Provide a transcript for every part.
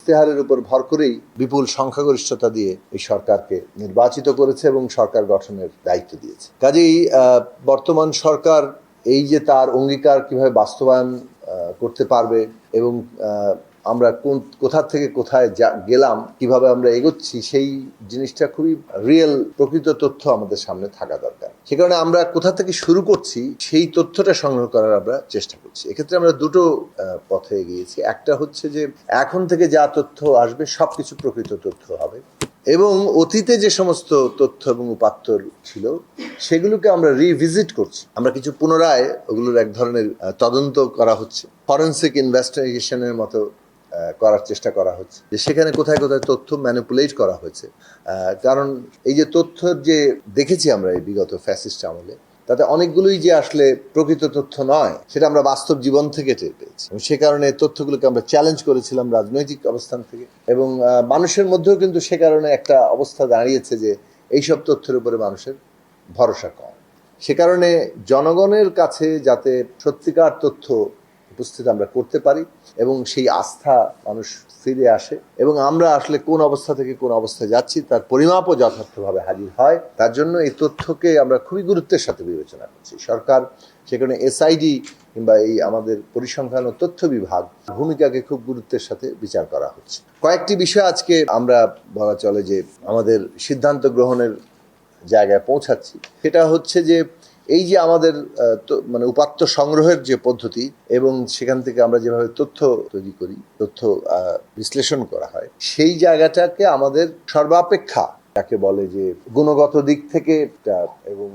ইশতেহারের উপর ভর করেই বিপুল সংখ্যাগরিষ্ঠতা দিয়ে এই সরকারকে নির্বাচিত করেছে এবং সরকার গঠনের দায়িত্ব দিয়েছে। কাজেই বর্তমান সরকার এই যে তার অঙ্গীকার কিভাবে বাস্তবায়ন করতে পারবে এবং আমরা কোথা থেকে কোথায় গেলাম, কিভাবে আমরা এগোচ্ছি, সেই জিনিসটা খুবই রিয়েল, প্রকৃত তথ্য আমাদের সামনে থাকা দরকার। সে কারণে আমরা কোথা থেকে শুরু করছি সেই তথ্যটা সংগ্রহ করার আমরা চেষ্টা করছি। এক্ষেত্রে আমরা দুটো পথে এগিয়েছি। একটা হচ্ছে যে এখন থেকে যা তথ্য আসবে সবকিছু প্রকৃত তথ্য হবে, এবং অতীতে যে সমস্ত তথ্য এবং উপাত্ত ছিল সেগুলোকে আমরা রিভিজিট করছি। আমরা কিছু পুনরায় ওগুলোর এক ধরনের তদন্ত করা হচ্ছে, ফরেন্সিক ইনভেস্টিগেশনের মতো করার চেষ্টা করা হচ্ছে, যে সেখানে কোথায় কোথায় তথ্য ম্যানিপুলেট করা হয়েছে। কারণ এই যে তথ্য যে দেখেছি আমরা এই বিগত ফ্যাসিস্ট আমলে, তাতে অনেকগুলোই যে আসলে প্রকৃত তথ্য নয়, সেটা আমরা বাস্তব জীবন থেকে টের পেয়েছি। সে কারণে তথ্যগুলোকে আমরা চ্যালেঞ্জ করেছিলাম রাজনৈতিক অবস্থান থেকে, এবং মানুষের মধ্যেও কিন্তু সে কারণে একটা অবস্থা দাঁড়িয়েছে যে এইসব তথ্যের উপরে মানুষের ভরসা কম। সে কারণে জনগণের কাছে যাতে সত্যিকার তথ্য উপস্থিত আমরা করতে পারি এবং সেই আস্থা মানুষ ফিরে আসে, এবং আমরা আসলে কোন অবস্থা থেকে কোন অবস্থায় যাচ্ছি তার পরিমাপও যথার্থভাবে হাজির হয়, তার জন্য এই তথ্যকে আমরা খুবই গুরুত্বের সাথে বিবেচনা করছি। সরকার সেখানে এসআইডি কিংবা এই আমাদের পরিসংখ্যান ও তথ্য বিভাগ ভূমিকাকে খুব গুরুত্বের সাথে বিচার করা হচ্ছে। কয়েকটি বিষয় আজকে আমরা বলা চলে যে আমাদের সিদ্ধান্ত গ্রহণের জায়গায় পৌঁছাচ্ছি। সেটা হচ্ছে যে এই যে আমাদের মানে উপাত্ত সংগ্রহের যে পদ্ধতি এবং সেখান থেকে আমরা যেভাবে তথ্য তৈরি করি, তথ্য বিশ্লেষণ করা হয়, সেই জায়গাটাকে আমাদের সর্বাপেক্ষা যাকে বলে যে গুণগত দিক থেকে এবং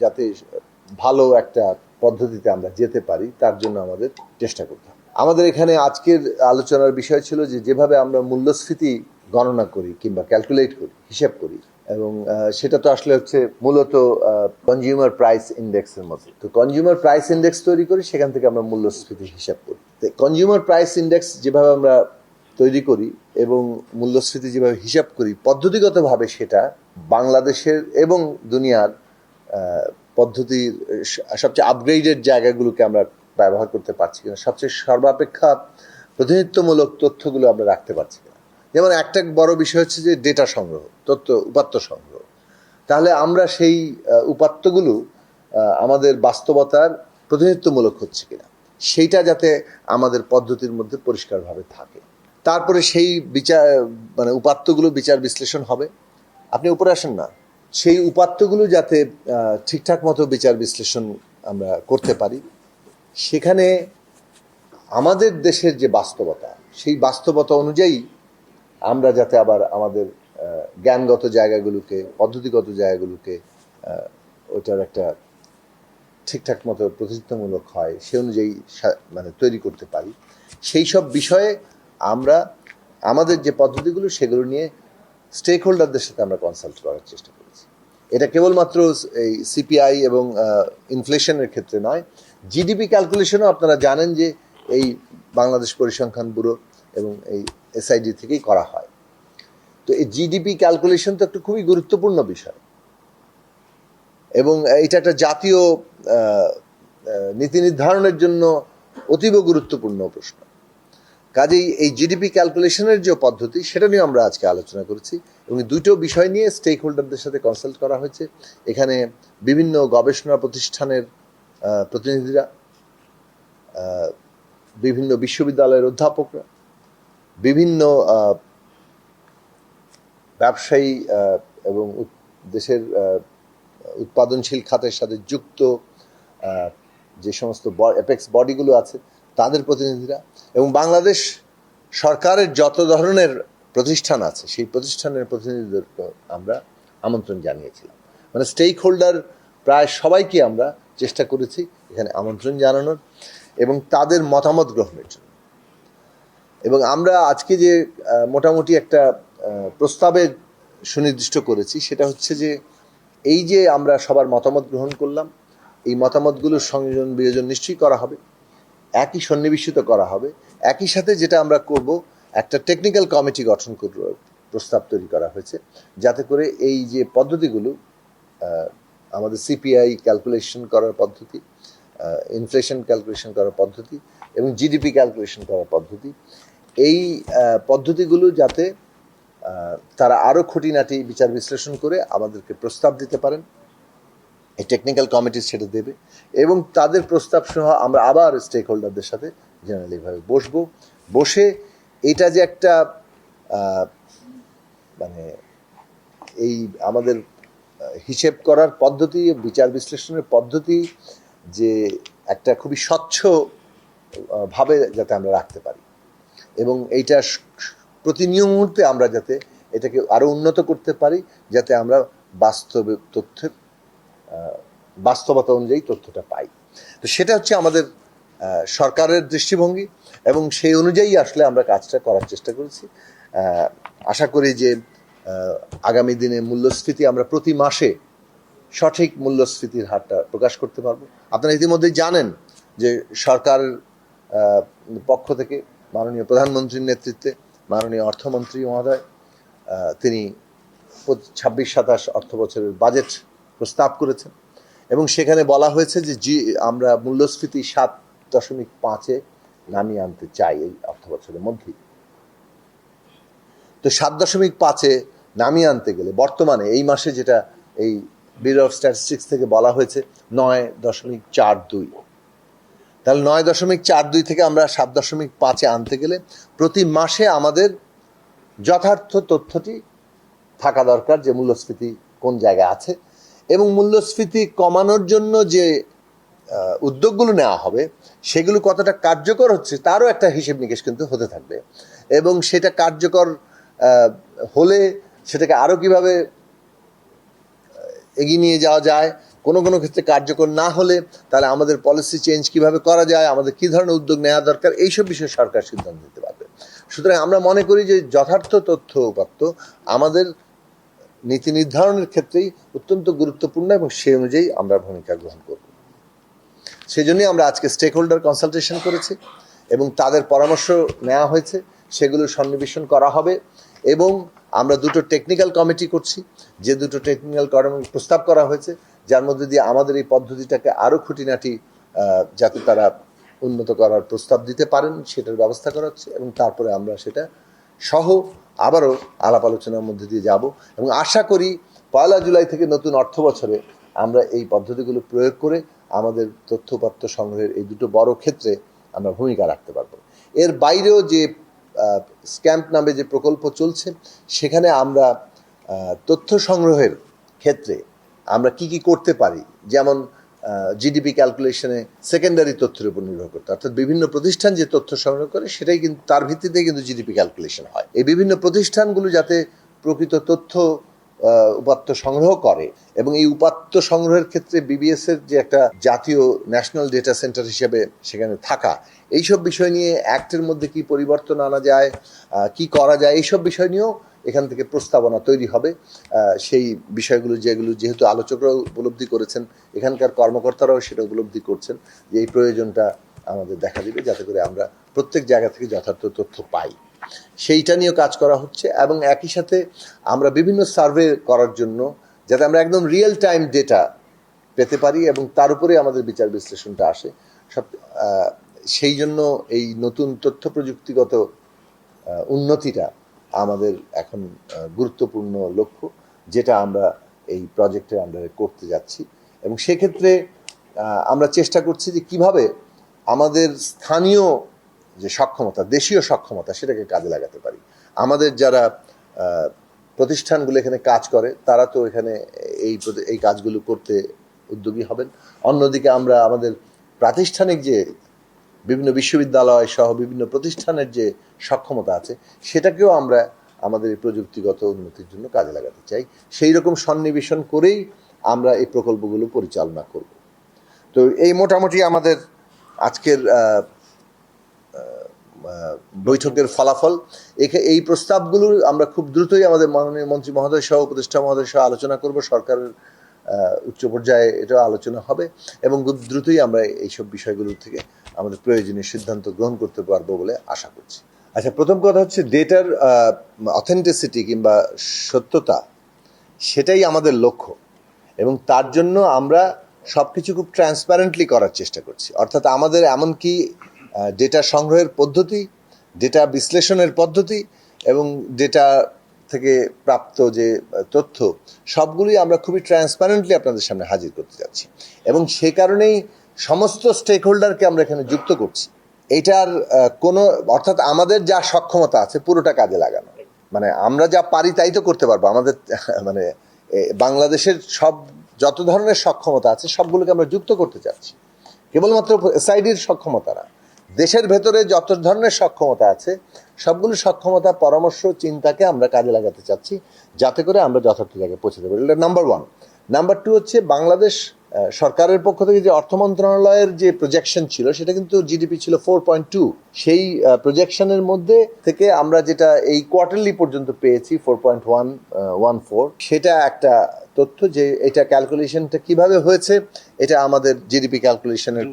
যাতে ভালো একটা পদ্ধতিতে আমরা যেতে পারি, তার জন্য আমাদের চেষ্টা করতে হবে। আমাদের এখানে আজকের আলোচনার বিষয় ছিল যে যেভাবে আমরা মূল্যস্ফীতি গণনা করি কিংবা ক্যালকুলেট করি, হিসাব করি, এবং সেটা তো আসলে হচ্ছে মূলত কনজিউমার প্রাইস ইন্ডেক্সের মতো। তো কনজিউমার প্রাইস ইন্ডেক্স তৈরি করি, সেখান থেকে আমরা মূল্যস্ফীতি হিসাব করি। তো কনজিউমার প্রাইস ইন্ডেক্স যেভাবে আমরা তৈরি করি এবং মূল্যস্ফীতি যেভাবে হিসাব করি, পদ্ধতিগতভাবে সেটা বাংলাদেশের এবং দুনিয়ার পদ্ধতির সবচেয়ে আপগ্রেডেড জায়গাগুলোকে আমরা ব্যবহার করতে পারছি কিনা, সবচেয়ে সর্বাপেক্ষা প্রতিনিধিত্বমূলক তথ্যগুলো আমরা রাখতে পারছি কিনা। যেমন একটা বড় বিষয় হচ্ছে যে ডেটা সংগ্রহ, তথ্য উপাত্ত সংগ্রহ। তাহলে আমরা সেই উপাত্তগুলো আমাদের বাস্তবতার প্রতিনিধিত্বমূলক হচ্ছে কিনা, সেইটা যাতে আমাদের পদ্ধতির মধ্যে পরিষ্কারভাবে থাকে। তারপরে সেই বিচার মানে উপাত্তগুলো বিচার বিশ্লেষণ হবে। আপনি উপরে আসেন না, সেই উপাত্তগুলো যাতে ঠিকঠাক মতো বিচার বিশ্লেষণ আমরা করতে পারি, সেখানে আমাদের দেশের যে বাস্তবতা, সেই বাস্তবতা অনুযায়ী আমরা যাতে আবার আমাদের জ্ঞানগত জায়গাগুলোকে, পদ্ধতিগত জায়গাগুলোকে ওটার একটা ঠিকঠাক মতো প্রতিনিধিত্বমূলক হয়, সে অনুযায়ী মানে তৈরি করতে পারি, সেই সব বিষয়ে আমরা আমাদের যে পদ্ধতিগুলো সেগুলো নিয়ে স্টেক হোল্ডারদের সাথে আমরা কনসাল্ট করার চেষ্টা করেছি। এটা কেবলমাত্র এই সিপিআই এবং ইনফ্লেশনের ক্ষেত্রে নয়, জিডিপি ক্যালকুলেশনও আপনারা জানেন যে এই বাংলাদেশ পরিসংখ্যান ব্যুরো এবং এই এসআইডি থেকেই করা হয়। তো এই জিডিপি ক্যালকুলেশন তো একটা খুবই গুরুত্বপূর্ণ বিষয়, এবং এটা একটা জাতীয় নীতি নির্ধারণের জন্য অতীব গুরুত্বপূর্ণ প্রশ্ন। কাজেই এই জিডিপি ক্যালকুলেশনের যে পদ্ধতি, সেটা নিয়ে আমরা আজকে আলোচনা করেছি, এবং দুটো বিষয় নিয়ে স্টেক হোল্ডারদের সাথে কনসাল্ট করা হয়েছে। এখানে বিভিন্ন গবেষণা প্রতিষ্ঠানের প্রতিনিধিরা, বিভিন্ন বিশ্ববিদ্যালয়ের অধ্যাপকরা, বিভিন্ন ব্যবসায়ী এবং দেশের উৎপাদনশীল খাতের সাথে যুক্ত যে সমস্ত অ্যাপেক্স বডিগুলো আছে তাদের প্রতিনিধিরা, এবং বাংলাদেশ সরকারের যত ধরনের প্রতিষ্ঠান আছে সেই প্রতিষ্ঠানের প্রতিনিধিদেরকে আমরা আমন্ত্রণ জানিয়েছিলাম। মানে স্টেক হোল্ডার প্রায় সবাইকে আমরা চেষ্টা করেছি এখানে আমন্ত্রণ জানানোর এবং তাদের মতামত গ্রহণের জন্য। এবং আমরা আজকে যে মোটামুটি একটা প্রস্তাবে সুনির্দিষ্ট করেছি, সেটা হচ্ছে যে এই যে আমরা সবার মতামত গ্রহণ করলাম, এই মতামতগুলোর সংযোজন বিয়োজন নিশ্চয়ই করা হবে, একই সন্নিবেশিত করা হবে। একই সাথে যেটা আমরা করব, একটা টেকনিক্যাল কমিটি গঠন করার প্রস্তাব তৈরি করা হয়েছে, যাতে করে এই যে পদ্ধতিগুলো আমাদের সিপিআই ক্যালকুলেশন করার পদ্ধতি, ইনফ্লেশন ক্যালকুলেশন করার পদ্ধতি এবং জিডিপি ক্যালকুলেশন করার পদ্ধতি, এই পদ্ধতিগুলো যাতে তারা আরও খুঁটিনাটি বিচার বিশ্লেষণ করে আমাদেরকে প্রস্তাব দিতে পারেন, এই টেকনিক্যাল কমিটি সেটা দেবে এবং তাদের প্রস্তাব সহ আমরা আবার স্টেক হোল্ডারদের সাথে জেনারেলিভাবে বসে এটা যে একটা মানে এই আমাদের হিসেব করার পদ্ধতি, বিচার বিশ্লেষণের পদ্ধতি যে একটা খুবই স্বচ্ছ ভাবে যাতে আমরা রাখতে পারি এবং এইটা প্রতিনিয়ত মুহূর্তে আমরা যাতে এটাকে আরও উন্নত করতে পারি, যাতে আমরা বাস্তবতা অনুযায়ী তথ্যটা পাই। তো সেটা হচ্ছে আমাদের সরকারের দৃষ্টিভঙ্গি এবং সেই অনুযায়ী আসলে আমরা কাজটা করার চেষ্টা করেছি। আশা করি যে আগামী দিনে মূল্যস্ফীতি আমরা প্রতি মাসে সঠিক মূল্যস্ফীতির হারটা প্রকাশ করতে পারবো। আপনারা ইতিমধ্যেই জানেন যে সরকারের পক্ষ থেকে মাননীয় প্রধানমন্ত্রীর নেতৃত্বে মাননীয় অর্থমন্ত্রী মহোদয় তিনি 26-27 অর্থ বছরের বাজেট প্রস্তাব করেছেন এবং সেখানে বলা হয়েছে যে আমরা মূল্যস্ফীতি 7.5-এ নামিয়ে আনতে চাই এই অর্থ বছরের মধ্যেই। তো 7.5-এ নামিয়ে আনতে গেলে বর্তমানে এই মাসে যেটা এই ব্যুরো অফ স্ট্যাটিস্টিক্স থেকে বলা হয়েছে 9.42, তাহলে 9.42 থেকে আমরা 7.5-এ আনতে গেলে প্রতি মাসে আমাদের যথার্থ তথ্যটি থাকা দরকার যে মূল্যস্ফীতি কোন জায়গায় আছে এবং মূল্যস্ফীতি কমানোর জন্য যে উদ্যোগগুলো নেওয়া হবে সেগুলো কতটা কার্যকর হচ্ছে তারও একটা হিসেব নিকেশ কিন্তু হতে থাকবে এবং সেটা কার্যকর হলে সেটাকে আরও কিভাবে এগিয়ে নিয়ে যাওয়া যায়, কোনো ক্ষেত্রে কার্যকর না হলে তাহলে আমাদের পলিসি চেঞ্জ কিভাবে করা যায়, আমাদের কী ধরনের উদ্যোগ নেওয়া দরকার, এইসব বিষয়ে সরকার সিদ্ধান্ত নিতে পারবে। সুতরাং আমরা মনে করি যে যথার্থ তথ্য উপাত্ত আমাদের নীতি নির্ধারণের ক্ষেত্রেই অত্যন্ত গুরুত্বপূর্ণ এবং সেই অনুযায়ী আমরা ভূমিকা গ্রহণ করব। সেই জন্যই আমরা আজকে স্টেক হোল্ডার কনসালটেশন করেছি এবং তাদের পরামর্শ নেওয়া হয়েছে, সেগুলো সন্নিবেশন করা হবে এবং আমরা দুটো টেকনিক্যাল কমিটি করছি, যে দুটো টেকনিক্যাল প্রস্তাব করা হয়েছে যার মধ্যে দিয়ে আমাদের এই পদ্ধতিটাকে আরও খুঁটিনাটি যাতে তারা উন্নত করার প্রস্তাব দিতে পারেন সেটার ব্যবস্থা করা হচ্ছে এবং তারপরে আমরা সেটা সহ আবারও আলাপ আলোচনার মধ্যে দিয়ে যাব এবং আশা করি 1 জুলাই থেকে নতুন অর্থ বছরে আমরা এই পদ্ধতিগুলো প্রয়োগ করে আমাদের তথ্যপাত্র সংগ্রহের এই দুটো বড় ক্ষেত্রে আমরা ভূমিকা রাখতে পারবো। এর বাইরেও যে স্ক্যাম্প নামে যে প্রকল্প চলছে সেখানে আমরা তথ্য সংগ্রহের ক্ষেত্রে আমরা কি করতে পারি, যেমন জিডিপি ক্যালকুলেশনে সেকেন্ডারি তথ্যের উপর নির্ভর করতে, অর্থাৎ বিভিন্ন প্রতিষ্ঠান যে তথ্য সংগ্রহ করে সেটাই কিন্তু তার ভিত্তিতে কিন্তু জিডিপি ক্যালকুলেশন হয়। এই বিভিন্ন প্রতিষ্ঠানগুলো যাতে প্রকৃত তথ্য উপাত্ত সংগ্রহ করে এবং এই উপাত্ত সংগ্রহের ক্ষেত্রে বিবিএস এর যে একটা জাতীয় ন্যাশনাল ডেটা সেন্টার হিসেবে সেখানে থাকা, এইসব বিষয় নিয়ে অ্যাক্টের মধ্যে কি পরিবর্তন আনা যায়, কি করা যায়, এইসব বিষয় নিয়েও এখান থেকে প্রস্তাবনা তৈরি হবে। সেই বিষয়গুলো যেহেতু আলোচকরাও উপলব্ধি করেছেন, এখানকার কর্মকর্তারাও সেটা উপলব্ধি করছেন যে এই প্রয়োজনটা আমাদের দেখা দিবে যাতে করে আমরা প্রত্যেক জায়গা থেকে যথার্থ তথ্য পাই, সেইটা নিয়েও কাজ করা হচ্ছে এবং একই সাথে আমরা বিভিন্ন সার্ভে করার জন্য যাতে আমরা একদম রিয়েল টাইম ডেটা পেতে পারি এবং তার উপরে আমাদের বিচার বিশ্লেষণটা আসে সেই জন্য এই নতুন তথ্য প্রযুক্তিগত উন্নতিটা আমাদের এখন গুরুত্বপূর্ণ লক্ষ্য, যেটা আমরা এই প্রজেক্টের আন্ডারে করতে যাচ্ছি এবং সেক্ষেত্রে আমরা চেষ্টা করছি যে কিভাবে আমাদের স্থানীয় যে সক্ষমতা, দেশীয় সক্ষমতা, সেটাকে কাজে লাগাতে পারি। আমাদের যারা প্রতিষ্ঠানগুলো এখানে কাজ করে তারা তো এখানে এই কাজগুলো করতে উদ্যোগী হবেন। অন্যদিকে আমরা আমাদের প্রাতিষ্ঠানিক যে বিভিন্ন বিশ্ববিদ্যালয় সহ বিভিন্ন প্রতিষ্ঠানের যে সক্ষমতা আছে সেটাকেও আমরা আমাদের এই প্রযুক্তিগত উন্নতির জন্য কাজে লাগাতে চাই। সেই রকম সন্নিবেশন করেই আমরা এই প্রকল্পগুলো পরিচালনা করব। তো এই মোটামুটি আমাদের আজকের বৈঠকের ফলাফল। এই প্রস্তাবগুলো আমরা খুব দ্রুতই আমাদের মাননীয় মন্ত্রী মহোদয় সহ উপদেষ্টা মহোদয় সহ আলোচনা করব। সরকারের উচ্চ পর্যায়ে এটাও আলোচনা হবে এবং খুব দ্রুতই আমরা এইসব বিষয়গুলো থেকে আমাদের প্রয়োজনীয় সিদ্ধান্ত গ্রহণ করতে পারবো বলে আশা করছি। আচ্ছা, প্রথম কথা হচ্ছে ডেটার অথেন্টিসিটি কিংবা সত্যতা, সেটাই আমাদের লক্ষ্য এবং তার জন্য আমরা সব কিছু খুব ট্রান্সপারেন্টলি করার চেষ্টা করছি। অর্থাৎ আমাদের এমনকি ডেটা সংগ্রহের পদ্ধতি ডেটা বিশ্লেষণের পদ্ধতি এবং ডেটা থেকে প্রাপ্ত যে তথ্য সবগুলি আমরা খুবই ট্রান্সপারেন্টলি আপনাদের সামনে হাজির করতে যাচ্ছি এবং সে কারণেই সমস্ত স্টেক হোল্ডারকে আমরা এখানে যুক্ত করছি। এটার কোনো অর্থাৎ আমাদের যা সক্ষমতা আছে পুরোটা কাজে লাগানো, মানে আমরা যা পারি তাই তো করতে পারবো। আমাদের মানে বাংলাদেশের সব যত ধরনের সক্ষমতা আছে সবগুলোকে আমরা যুক্ত করতে চাচ্ছি, কেবলমাত্র এসআইডির সক্ষমতা না, দেশের ভেতরে যত ধরনের সক্ষমতা আছে সবগুলো সক্ষমতা, পরামর্শ, চিন্তাকে আমরা কাজে লাগাতে চাচ্ছি যাতে করে আমরা যথার্থ জায়গায় পৌঁছাতে পারি। এটা নাম্বার ওয়ান। নাম্বার টু হচ্ছে বাংলাদেশ সরকারের পক্ষ থেকে যে অর্থ মন্ত্রণালয়ের যে প্রজেকশন ছিল সেটা কিন্তু জিডিপি ছিল 4.2। সেই প্রজেকশনের মধ্যে থেকে আমরা যেটা এই কোয়ার্টারলি পর্যন্ত পেয়েছি 4.114, সেটা একটা তথ্য যে এটা ক্যালকুলেশনটা কিভাবে হয়েছে এটা আমাদের জিডিপি ক্যালকুলেশনের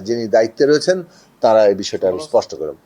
যিনি দায়িত্বে রয়েছেন তারা এই বিষয়টা স্পষ্ট করেন।